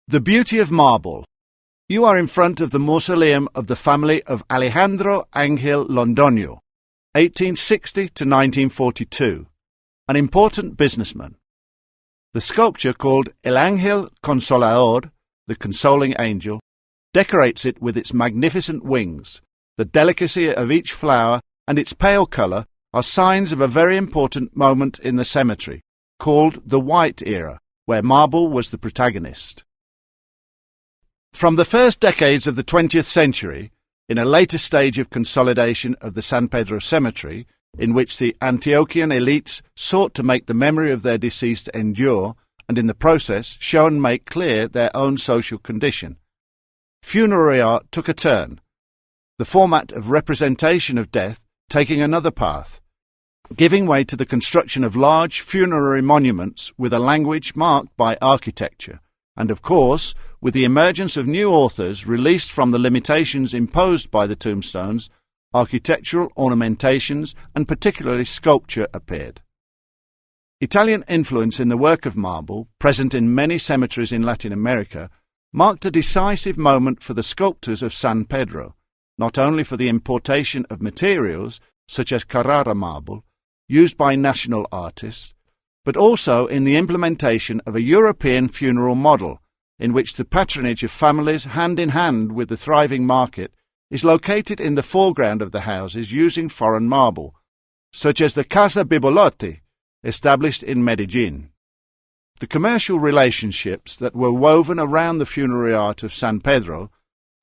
The beauty of marble. You are in front of the mausoleum of the family of Alejandro Ángel Londoño, 1860 to 1942, an important businessman. The sculpture called El Ángel Consolador, the consoling angel, decorates it with its magnificent wings. The delicacy of each flower and its pale colour are signs of a very important moment in the cemetery, called the White Era, where marble was the protagonist. From the first decades of the 20th century, in a later stage of consolidation of the San Pedro cemetery, in which the Antiochian elites sought to make the memory of their deceased endure, and in the process show and make clear their own social condition, funerary art took a turn, the format of representation of death taking another path, giving way to the construction of large funerary monuments with a language marked by architecture, and, of course, with the emergence of new authors released from the limitations imposed by the tombstones, architectural ornamentations and particularly sculpture appeared. Italian influence in the work of marble, present in many cemeteries in Latin America, marked a decisive moment for the sculptors of San Pedro, not only for the importation of materials, such as Carrara marble, used by national artists, but also in the implementation of a European funeral model, in which the patronage of families hand in hand with the thriving market is located in the foreground of the houses using foreign marble, such as the Casa Bibolotti, established in Medellin. The commercial relationships that were woven around the funerary art of San Pedro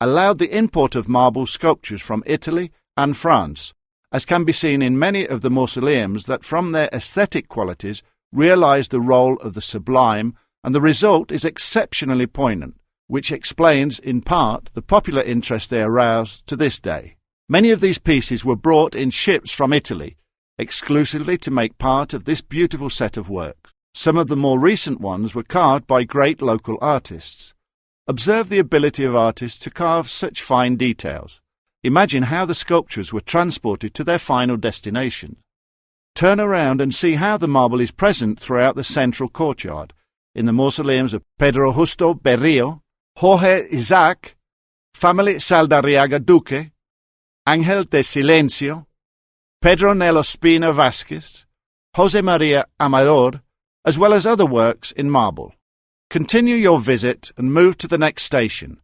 allowed the import of marble sculptures from Italy and France, as can be seen in many of the mausoleums that from their aesthetic qualities realize the role of the sublime, and the result is exceptionally poignant, which explains in part the popular interest they arouse to this day. Many of these pieces were brought in ships from Italy, exclusively to make part of this beautiful set of works. Some of the more recent ones were carved by great local artists. Observe the ability of artists to carve such fine details. Imagine how the sculptures were transported to their final destination. Turn around and see how the marble is present throughout the central courtyard, in the mausoleums of Pedro Justo Berrio, Jorge Isaac, family Saldarriaga Duque, Ángel de Silencio, Pedro Nello Spina Vasquez, José María Amador, as well as other works in marble. Continue your visit and move to the next station,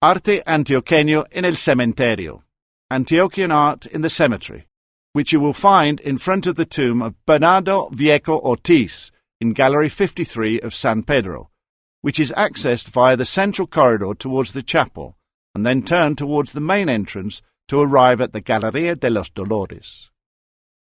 Arte Antioqueño en el Cementerio, Antiochian art in the cemetery, which you will find in front of the tomb of Bernardo Vieco Ortiz in Gallery 53 of San Pedro, which is accessed via the central corridor towards the chapel, and then turn towards the main entrance to arrive at the Galería de los Dolores.